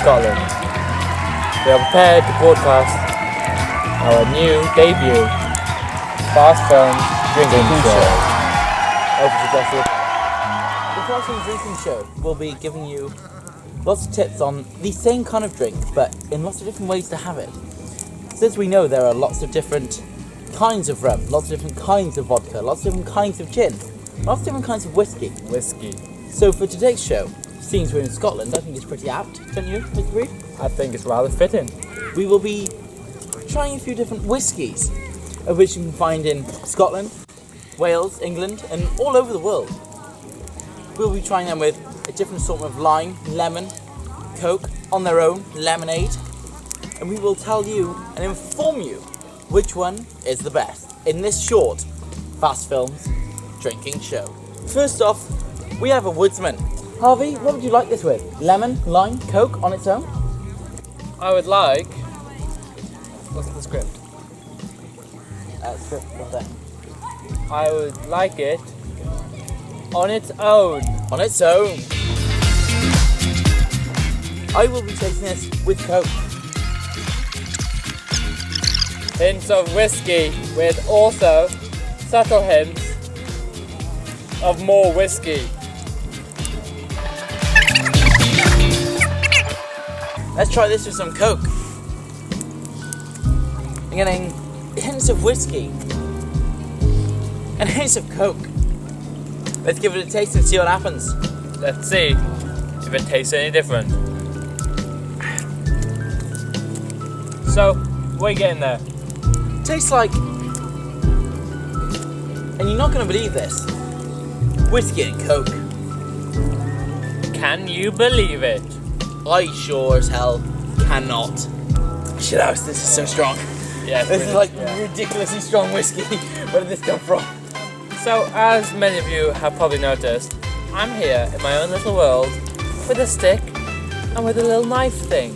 Scotland. We are prepared to broadcast our new debut Fast Films Drinking Show. Over to Jesse. The Fast Films Drinking Show will be giving you lots of tips on the same kind of drink, but in lots of different ways to have it. Since we know there are lots of different kinds of rum, lots of different kinds of vodka, lots of different kinds of gin, lots of different kinds of whiskey. So for today's show, since we're in Scotland, I think it's pretty apt, don't you, Mr. Reed? I think it's rather fitting. We will be trying a few different whiskies, of which you can find in Scotland, Wales, England, and all over the world. We'll be trying them with a different sort of lime, lemon, Coke, on their own, lemonade, and we will tell you and inform you which one is the best in this short Fast Films Drinking Show. First off, we have a Woodsman. Harvey, what would you like this with? Lemon, lime, Coke on its own? I would like... What's the script? Script, what's that? I would like it on its own. On its own. I will be tasting this with Coke. Hints of whiskey with also subtle hints of more whiskey. Let's try this with some Coke. I'm getting hints of whiskey and hints of Coke. Let's give it a taste and see what happens. Let's see if it tastes any different. So, what are you getting there? Tastes like, and you're not going to believe this, whiskey and Coke. Can you believe it? I sure as hell cannot. Shithouse, this is so strong. Yeah, This is like ridiculously strong whiskey. Where did this come from? So, as many of you have probably noticed, I'm here in my own little world with a stick and with a little knife thing.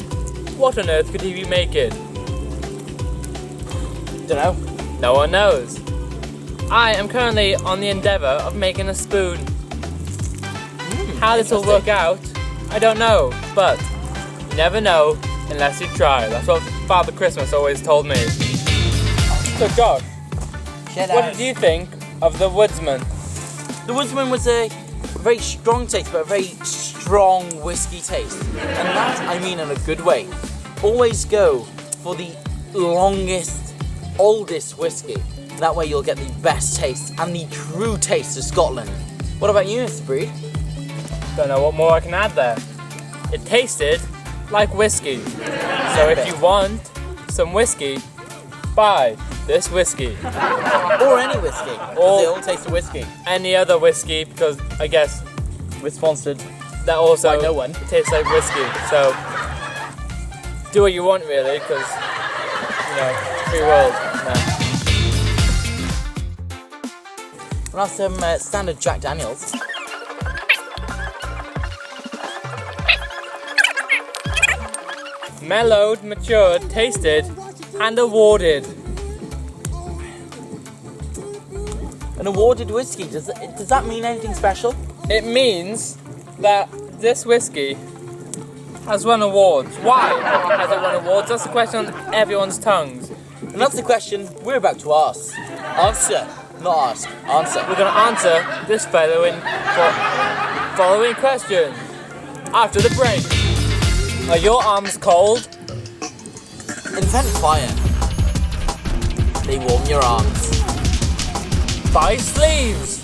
What on earth could he be making? Dunno. No one knows. I am currently on the endeavour of making a spoon. How this will work out, I don't know, but you never know unless you try. That's what Father Christmas always told me. So Josh, what did you think of the Woodsman? The Woodsman was a very strong taste, but a very strong whiskey taste. And that, I mean in a good way. Always go for the longest, oldest whiskey. That way you'll get the best taste and the true taste of Scotland. What about you, Mr. Breed? Don't know what more I can add there. It tasted like whiskey. So if you want some whiskey, buy this whiskey. Or any whiskey. Or they all taste of whiskey. any other whiskey, because I guess We're sponsored. that also By no one. tastes like whiskey. So do what you want really, because free world. No. We'll have some standard Jack Daniels. Mellowed, matured, tasted, and awarded. An awarded whiskey. Does that mean anything special? It means that this whiskey has won awards. Why has it won awards? That's the question on everyone's tongues. And that's the question we're about to ask. Answer. Not ask. Answer. We're going to answer this following question after the break. Are your arms cold? Invent fire. They warm your arms. Buy sleeves.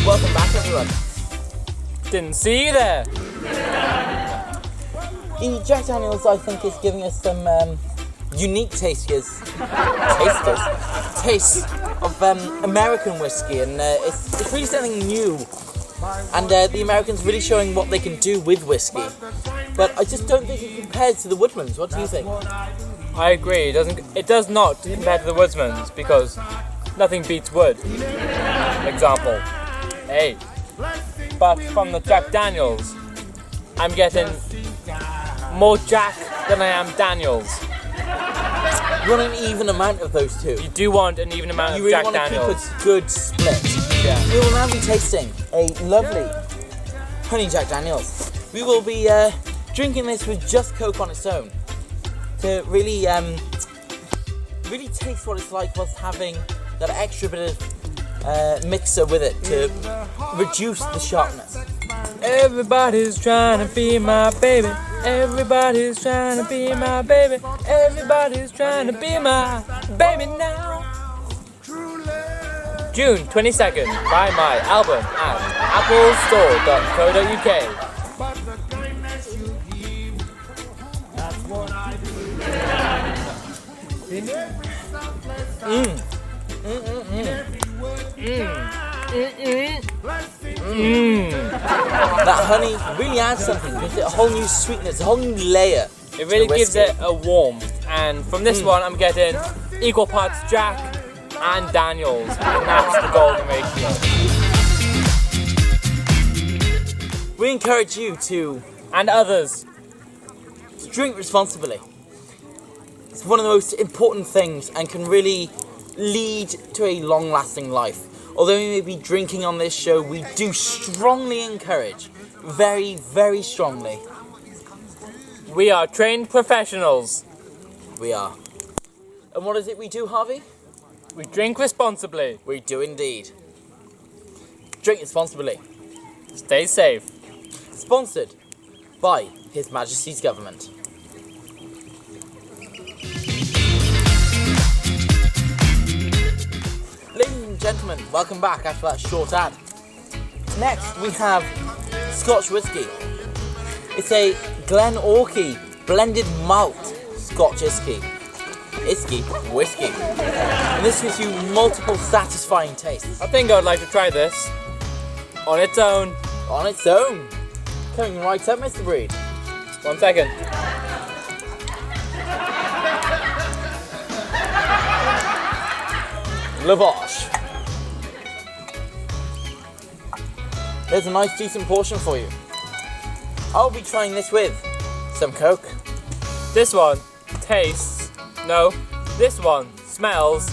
Welcome back, everyone. Didn't see you there. The Jack Daniels, I think, is giving us some unique tastes of American whiskey, and it's really something new. And the Americans really showing what they can do with whiskey. But I just don't think it compares to the Woodmans. What do you think? I agree. It does not compare to the Woodsman's because nothing beats wood. Example. Hey. But from the Jack Daniels, I'm getting more Jack than I am Daniels. You want an even amount of those two. You do want an even amount You of really Jack want Daniels. to keep a good split. Yeah. We will now be tasting a lovely honey Jack Daniels. We will be drinking this with just Coke on its own to really taste what it's like whilst having that extra bit of mixer with it to reduce the sharpness. Everybody's trying to be my baby. Everybody's trying to be my baby. Everybody's trying to be my baby now. June 22nd, buy my album at applestore.co.uk. That honey really adds something, gives it a whole new sweetness, a whole new layer. It really gives it a warmth, and from this one I'm getting equal parts Jack and Daniels, and that's the golden ratio. We encourage you to, And others. to drink responsibly. It's one of the most important things and can really lead to a long-lasting life. Although we may be drinking on this show, we do strongly encourage, very, very strongly, We are trained professionals. we are. And what is it we do, Harvey? We drink responsibly. We do indeed. Drink responsibly. Stay safe. Sponsored by His Majesty's Government. Ladies and gentlemen, welcome back after that short ad. Next we have Scotch whisky. It's a Glenorchy blended malt Scotch whisky. Whisky. And this gives you multiple satisfying tastes. I think I would like to try this on its own. On its own. Coming right up, Mr. Breed. 1 second. Lavash. There's a nice decent portion for you. I'll be trying this with some Coke. This one tastes, no, this one smells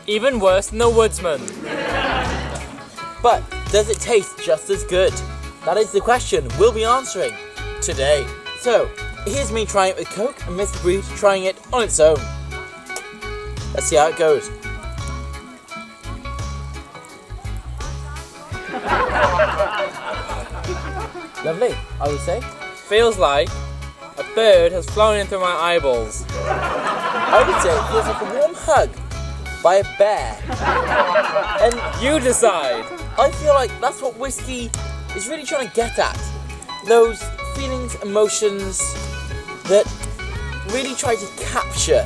even worse than the Woodsman. But does it taste just as good? That is the question we'll be answering today. So, here's me trying it with Coke and Mr. Breed trying it on its own. Let's see how it goes. Lovely, I would say. Feels like a bird has flown into my eyeballs. I would say it feels like a warm hug by a bear. And You decide. I feel like that's what whiskey is really trying to get at. Those feelings, emotions that really try to capture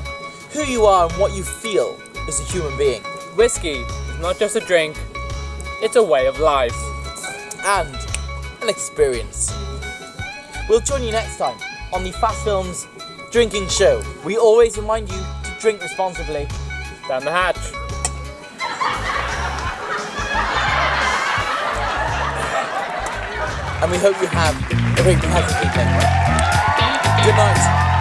who you are and what you feel as a human being. Whiskey is not just a drink, it's a way of life. And an experience. We'll join you next time on the Fast Films Drinking Show. We always remind you to drink responsibly. Down the hatch. And we hope you have a very pleasant evening. Good night.